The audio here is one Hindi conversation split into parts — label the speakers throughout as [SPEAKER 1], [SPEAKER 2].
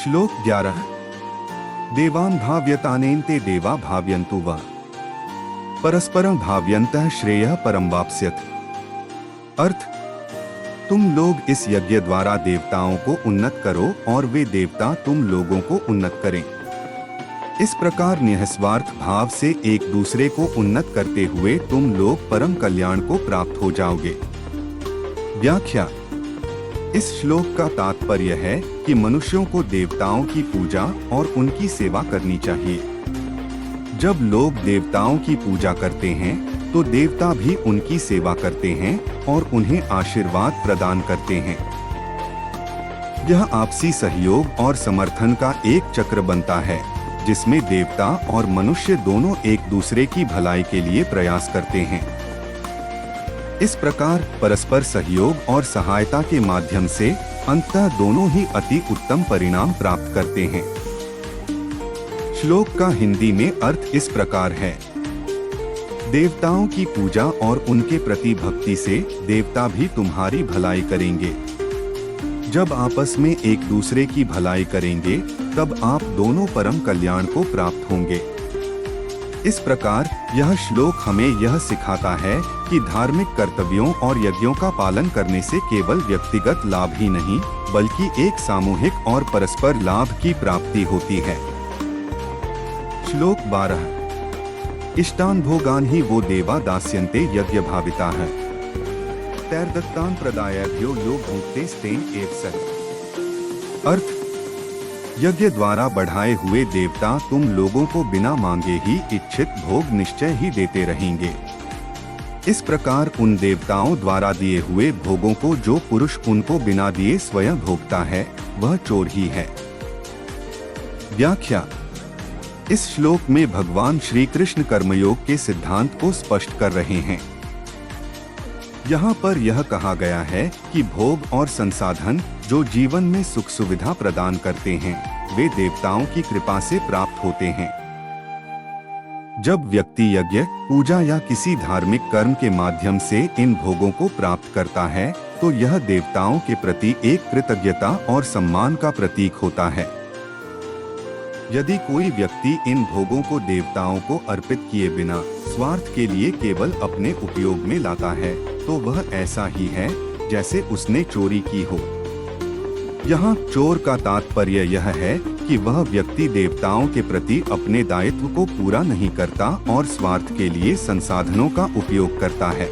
[SPEAKER 1] श्लोक 11। देवान् भाव्यतानेन ते देवा भाव्यन्तु वः परस्परं भाव्यन्तः श्रेयः परं वाप्स्यथ। अर्थ, तुम लोग इस यज्ञ द्वारा देवताओं को उन्नत करो और वे देवता तुम लोगों को उन्नत करें। इस प्रकार निःस्वार्थ भाव से एक दूसरे को उन्नत करते हुए तुम लोग परम कल्याण को प्राप्त हो जाओगे। व्याख्या। इस श्लोक का तात्पर्य है कि मनुष्यों को देवताओं की पूजा और उनकी सेवा करनी चाहिए। जब लोग देवताओं की पूजा करते हैं तो देवता भी उनकी सेवा करते हैं और उन्हें आशीर्वाद प्रदान करते हैं। यह आपसी सहयोग और समर्थन का एक चक्र बनता है जिसमें देवता और मनुष्य दोनों एक दूसरे की भलाई के लिए प्रयास करते हैं। इस प्रकार परस्पर सहयोग और सहायता के माध्यम से अंततः दोनों ही अति उत्तम परिणाम प्राप्त करते हैं। श्लोक का हिंदी में अर्थ इस प्रकार है। देवताओं की पूजा और उनके प्रति भक्ति से देवता भी तुम्हारी भलाई करेंगे। जब आपस में एक दूसरे की भलाई करेंगे तब आप दोनों परम कल्याण को प्राप्त होंगे। इस प्रकार यह श्लोक हमें यह सिखाता है कि धार्मिक कर्तव्यों और यज्ञों का पालन करने से केवल व्यक्तिगत लाभ ही नहीं बल्कि एक सामूहिक और परस्पर लाभ की प्राप्ति होती है। श्लोक 12। इष्टान भोगान ही वो देवा दास्यन्ते यज्ञ भाविता है तैर्दत्तान प्रदायाभ्यो योग भुक्ते स्तेन एव सह। अर्थ, यज्ञ द्वारा बढ़ाए हुए देवता तुम लोगों को बिना मांगे ही इच्छित भोग निश्चय ही देते रहेंगे। इस प्रकार उन देवताओं द्वारा दिए हुए भोगों को जो पुरुष उनको बिना दिए स्वयं भोगता है वह चोर ही है। व्याख्या। इस श्लोक में भगवान श्री कृष्ण कर्मयोग के सिद्धांत को स्पष्ट कर रहे हैं। यहाँ पर यह कहा गया है कि भोग और संसाधन जो जीवन में सुख सुविधा प्रदान करते हैं वे देवताओं की कृपा से प्राप्त होते हैं। जब व्यक्ति यज्ञ, पूजा या किसी धार्मिक कर्म के माध्यम से इन भोगों को प्राप्त करता है तो यह देवताओं के प्रति एक कृतज्ञता और सम्मान का प्रतीक होता है। यदि कोई व्यक्ति इन भोगों को देवताओं को अर्पित किए बिना स्वार्थ के लिए केवल अपने उपयोग में लाता है तो वह ऐसा ही है जैसे उसने चोरी की हो। यहाँ चोर का तात्पर्य यह है कि वह व्यक्ति देवताओं के प्रति अपने दायित्व को पूरा नहीं करता और स्वार्थ के लिए संसाधनों का उपयोग करता है।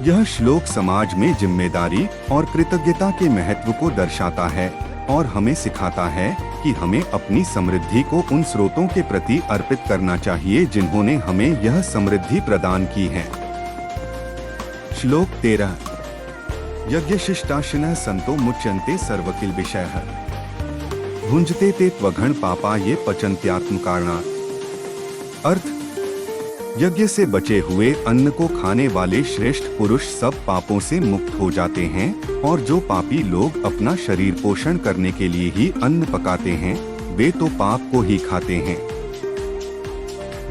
[SPEAKER 1] यह श्लोक समाज में जिम्मेदारी और कृतज्ञता के महत्व को दर्शाता है और हमें सिखाता है कि हमें अपनी समृद्धि को उन स्रोतों के प्रति अर्पित करना चाहिए जिन्होंने हमें यह समृद्धि प्रदान की है। श्लोक 13। यज्ञशिष्टाशिनः सन्तो मुच्यन्ते सर्वकिल्बिषयः भुञ्जते ते त्वघ्न पापा ये पचन्त्यात्मकारणात्। अर्थ, यज्ञ से बचे हुए अन्न को खाने वाले श्रेष्ठ पुरुष सब पापों से मुक्त हो जाते हैं और जो पापी लोग अपना शरीर पोषण करने के लिए ही अन्न पकाते हैं वे तो पाप को ही खाते हैं।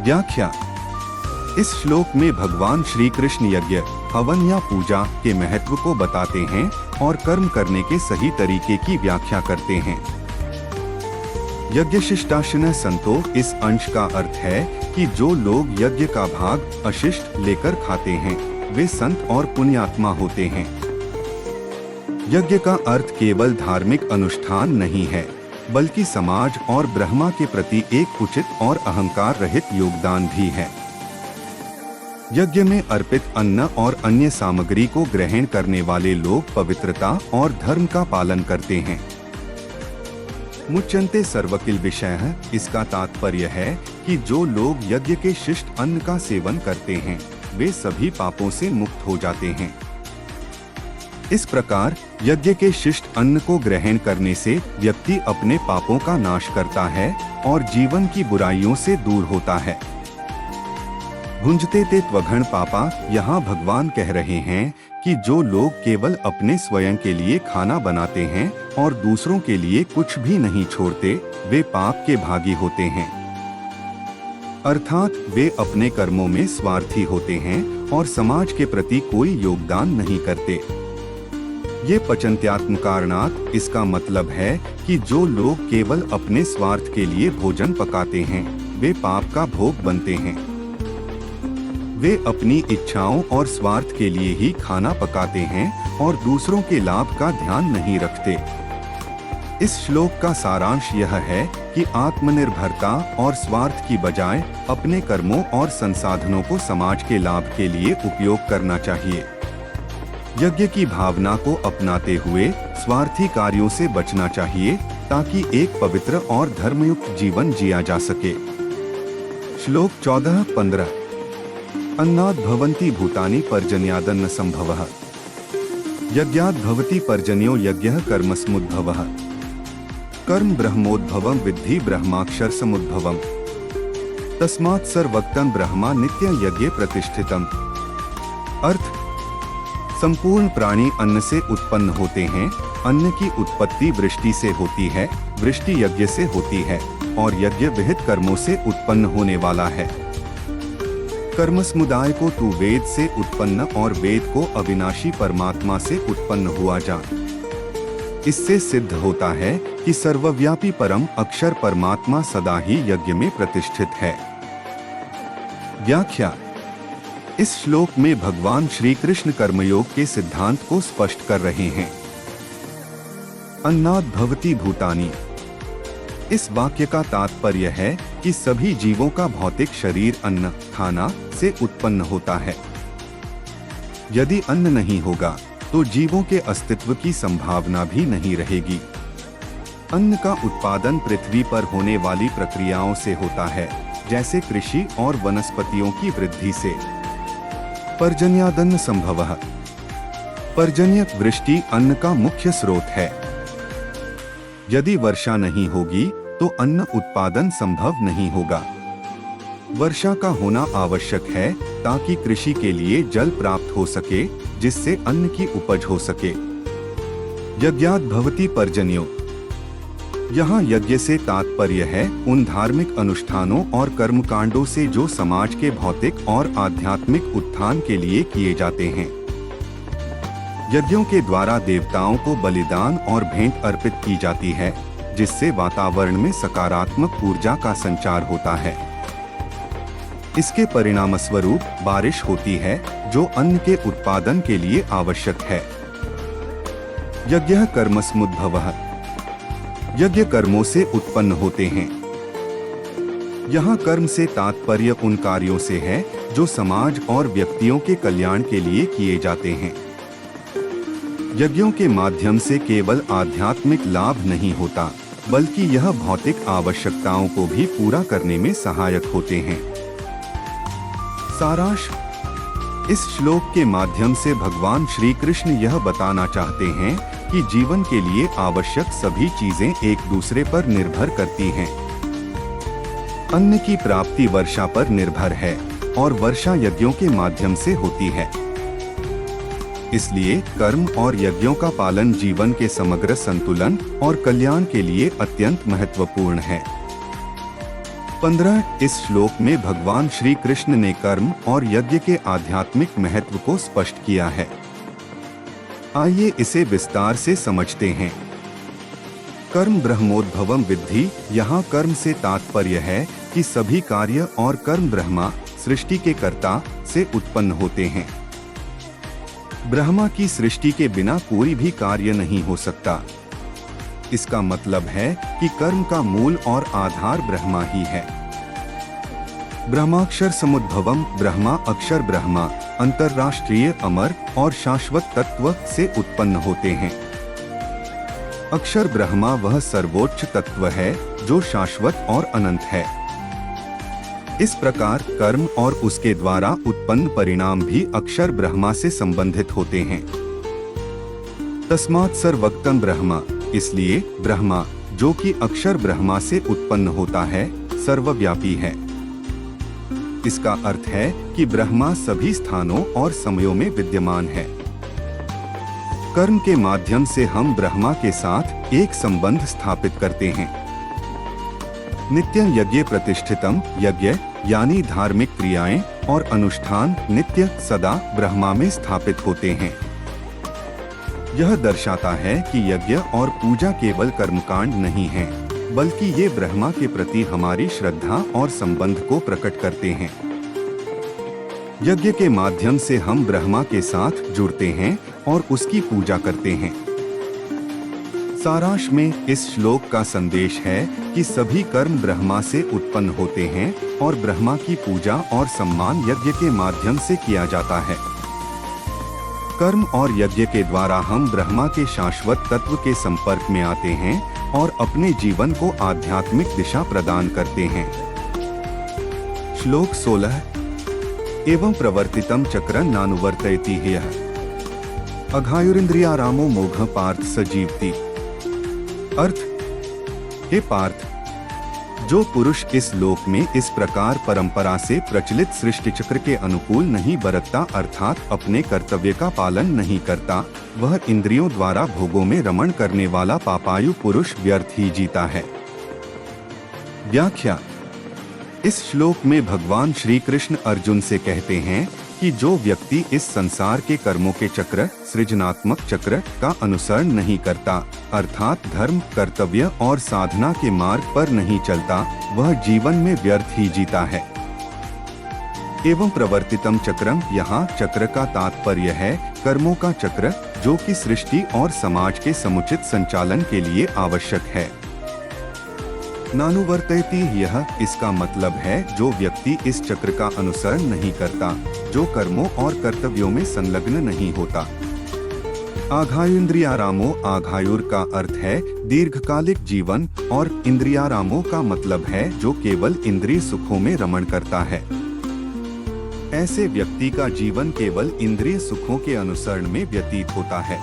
[SPEAKER 1] व्याख्या। इस श्लोक में भगवान श्री कृष्ण यज्ञ, हवन या पूजा के महत्व को बताते हैं और कर्म करने के सही तरीके की व्याख्या करते हैं। यज्ञशिष्टाशिनः सन्तो इस अंश का अर्थ है कि जो लोग यज्ञ का भाग अशिष्ट लेकर खाते हैं वे संत और पुण्यात्मा होते हैं। यज्ञ का अर्थ केवल धार्मिक अनुष्ठान नहीं है बल्कि समाज और ब्रह्मा के प्रति एक उचित और अहंकार रहित योगदान भी है। यज्ञ में अर्पित अन्न और अन्य सामग्री को ग्रहण करने वाले लोग पवित्रता और धर्म का पालन करते हैं। मुच्यन्ते सर्वकिल्बिषयः इसका तात्पर्य है कि जो लोग यज्ञ के शिष्ट अन्न का सेवन करते हैं वे सभी पापों से मुक्त हो जाते हैं। इस प्रकार यज्ञ के शिष्ट अन्न को ग्रहण करने से व्यक्ति अपने पापों का नाश करता है और जीवन की बुराइयों से दूर होता है। भुंजते ते त्वघ्न पापा, यहाँ भगवान कह रहे हैं कि जो लोग केवल अपने स्वयं के लिए खाना बनाते हैं और दूसरों के लिए कुछ भी नहीं छोड़ते वे पाप के भागी होते हैं। अर्थात वे अपने कर्मों में स्वार्थी होते हैं और समाज के प्रति कोई योगदान नहीं करते। ये पचन्त्यात्म कारणात् इसका मतलब है कि जो लोग केवल अपने स्वार्थ के लिए भोजन पकाते हैं वे पाप का भोग बनते हैं। वे अपनी इच्छाओं और स्वार्थ के लिए ही खाना पकाते हैं और दूसरों के लाभ का ध्यान नहीं रखते। इस श्लोक का सारांश यह है कि आत्मनिर्भरता और स्वार्थ की बजाय अपने कर्मों और संसाधनों को समाज के लाभ के लिए उपयोग करना चाहिए। यज्ञ की भावना को अपनाते हुए स्वार्थी कार्यों से बचना चाहिए ताकि एक पवित्र और धर्मयुक्त जीवन जिया जा सके। श्लोक 14-15 अन्नाद् भवन्ति भूतानि पर्जन्यादन्न संभवः यज्ञाद् भवति पर्जन्यो यज्ञः कर्मसमुद्भवः कर्म ब्रह्मोद्भवं विद्धि ब्रह्माक्षर समुद्भवम् तस्मात् सर्वक्तं ब्रह्मा नित्यं यज्ञे प्रतिष्ठितम्। अर्थ, संपूर्ण प्राणी अन्न से उत्पन्न होते हैं। अन्न की उत्पत्ति वृष्टि से होती है, वृष्टि यज्ञ से होती है और यज्ञ विहित कर्मों से उत्पन्न होने वाला है। कर्म समुदाय को तू वेद से उत्पन्न और वेद को अविनाशी परमात्मा से उत्पन्न हुआ जान। इससे सिद्ध होता है कि सर्वव्यापी परम अक्षर परमात्मा सदा ही यज्ञ में प्रतिष्ठित है। व्याख्या। इस श्लोक में भगवान श्री कृष्ण कर्मयोग के सिद्धांत को स्पष्ट कर रहे हैं। अन्नाद् भवति भूतानि, इस वाक्य का तात्पर्य है कि सभी जीवों का भौतिक शरीर अन्न खाना से उत्पन्न होता है। यदि अन्न नहीं होगा तो जीवों के अस्तित्व की संभावना भी नहीं रहेगी। अन्न का उत्पादन पृथ्वी पर होने वाली प्रक्रियाओं से होता है, जैसे कृषि और वनस्पतियों की वृद्धि से। पर्जन्यादन्न संभवः, पर्जन्य वृष्टि अन्न का मुख्य स्रोत है। यदि वर्षा नहीं होगी तो अन्न उत्पादन संभव नहीं होगा। वर्षा का होना आवश्यक है ताकि कृषि के लिए जल प्राप्त हो सके, जिससे अन्न की उपज हो सके। यज्ञाद् भवति पर्जन्यो, यहाँ यज्ञ से तात्पर्य है उन धार्मिक अनुष्ठानों और कर्मकांडों से जो समाज के भौतिक और आध्यात्मिक उत्थान के लिए किए जाते हैं। यज्ञों के द्वारा देवताओं को बलिदान और भेंट अर्पित की जाती है, जिससे वातावरण में सकारात्मक ऊर्जा का संचार होता है। इसके परिणामस्वरूप बारिश होती है, जो अन्न के उत्पादन के लिए आवश्यक है। यज्ञः कर्मसमुद्भवः, यज्ञ कर्मों से उत्पन्न होते हैं। यहाँ कर्म से तात्पर्य उन कार्यों से है जो समाज और व्यक्तियों के कल्याण के लिए किए जाते हैं। यज्ञों के माध्यम से केवल आध्यात्मिक लाभ नहीं होता, बल्कि यह भौतिक आवश्यकताओं को भी पूरा करने में सहायक होते हैं। सारांश। इस श्लोक के माध्यम से भगवान श्री कृष्ण यह बताना चाहते हैं कि जीवन के लिए आवश्यक सभी चीजें एक दूसरे पर निर्भर करती हैं। अन्न की प्राप्ति वर्षा पर निर्भर है और वर्षा यज्ञों के माध्यम से होती है। इसलिए कर्म और यज्ञों का पालन जीवन के समग्र संतुलन और कल्याण के लिए अत्यंत महत्वपूर्ण है। 15 इस श्लोक में भगवान श्री कृष्ण ने कर्म और यज्ञ के आध्यात्मिक महत्व को स्पष्ट किया है। आइए इसे विस्तार से समझते हैं। कर्म ब्रह्मोद्भवम विद्धि, यहाँ कर्म से तात्पर्य है कि सभी कार्य और कर्म ब्रह्मा सृष्टि के कर्ता से उत्पन्न होते हैं। ब्रह्मा की सृष्टि के बिना कोई भी कार्य नहीं हो सकता। इसका मतलब है कि कर्म का मूल और आधार ब्रह्मा ही है। ब्रह्माक्षर समुद्भवम, ब्रह्मा अक्षर ब्रह्मा अंतरराष्ट्रीय अमर और शाश्वत तत्व से उत्पन्न होते हैं। अक्षर ब्रह्मा वह सर्वोच्च तत्व है जो शाश्वत और अनंत है। इस प्रकार कर्म और उसके द्वारा उत्पन्न परिणाम भी अक्षर ब्रह्मा से संबंधित होते हैं। तस्मात् सर्वक्तं ब्रह्मा, इसलिए ब्रह्मा जो कि अक्षर ब्रह्मा से उत्पन्न होता है सर्वव्यापी है। इसका अर्थ है कि ब्रह्मा सभी स्थानों और समयों में विद्यमान है। कर्म के माध्यम से हम ब्रह्मा के साथ एक संबंध स्थापित करते हैं। नित्यं यज्ञे प्रतिष्ठितम, यज्ञ यानी धार्मिक क्रियाएं और अनुष्ठान नित्य सदा ब्रह्मा में स्थापित होते हैं। यह दर्शाता है कि यज्ञ और पूजा केवल कर्मकांड नहीं है, बल्कि ये ब्रह्मा के प्रति हमारी श्रद्धा और संबंध को प्रकट करते हैं। यज्ञ के माध्यम से हम ब्रह्मा के साथ जुड़ते हैं और उसकी पूजा करते हैं। सारांश में इस श्लोक का संदेश है कि सभी कर्म ब्रह्मा से उत्पन्न होते हैं और ब्रह्मा की पूजा और सम्मान यज्ञ के माध्यम से किया जाता है। कर्म और यज्ञ के द्वारा हम ब्रह्मा के शाश्वत तत्व के संपर्क में आते हैं और अपने जीवन को आध्यात्मिक दिशा प्रदान करते हैं। श्लोक 16 एवं प्रवर्तितम चक्रं नानुवर्तयति ह्यः अघायुरिन्द्रियारामो मोघ पार्थ सजीवति। अर्थ, हे पार्थ, जो पुरुष इस लोक में इस प्रकार परंपरा से प्रचलित सृष्टि चक्र के अनुकूल नहीं बरतता, अर्थात अपने कर्तव्य का पालन नहीं करता, वह इंद्रियों द्वारा भोगों में रमण करने वाला पापायु पुरुष व्यर्थ ही जीता है। व्याख्या। इस श्लोक में भगवान श्री कृष्ण अर्जुन से कहते हैं कि जो व्यक्ति इस संसार के कर्मों के चक्र, सृजनात्मक चक्र का अनुसरण नहीं करता, अर्थात धर्म, कर्तव्य और साधना के मार्ग पर नहीं चलता, वह जीवन में व्यर्थ ही जीता है। एवं प्रवर्तितम चक्रम, यहाँ चक्र का तात्पर्य है कर्मों का चक्र, जो कि सृष्टि और समाज के समुचित संचालन के लिए आवश्यक है। नानुवर्तयति, यह इसका मतलब है जो व्यक्ति इस चक्र का अनुसरण नहीं करता, जो कर्मों और कर्तव्यों में संलग्न नहीं होता। आघायुरिन्द्रियारामो, आघायुर का अर्थ है दीर्घकालिक जीवन और इंद्रियारामो का मतलब है जो केवल इंद्रिय सुखों में रमण करता है। ऐसे व्यक्ति का जीवन केवल इंद्रिय सुखों के अनुसरण में व्यतीत होता है।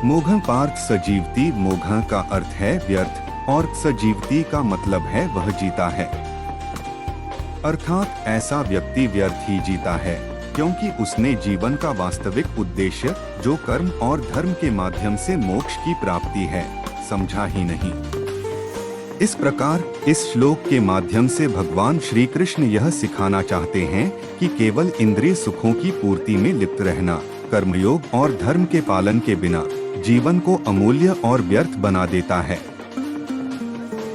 [SPEAKER 1] मोघ पार्थ सजीवति, मोघ का अर्थ है व्यर्थ और सजीवती का मतलब है वह जीता है, अर्थात ऐसा व्यक्ति व्यर्थ ही जीता है, क्योंकि उसने जीवन का वास्तविक उद्देश्य, जो कर्म और धर्म के माध्यम से मोक्ष की प्राप्ति है, समझा ही नहीं। इस प्रकार इस श्लोक के माध्यम से भगवान श्री कृष्ण यह सिखाना चाहते हैं कि केवल इंद्रिय सुखों की पूर्ति में लिप्त रहना, कर्मयोग और धर्म के पालन के बिना जीवन को अमूल्य और व्यर्थ बना देता है।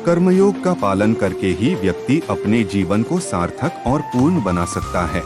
[SPEAKER 1] कर्मयोग का पालन करके ही व्यक्ति अपने जीवन को सार्थक और पूर्ण बना सकता है।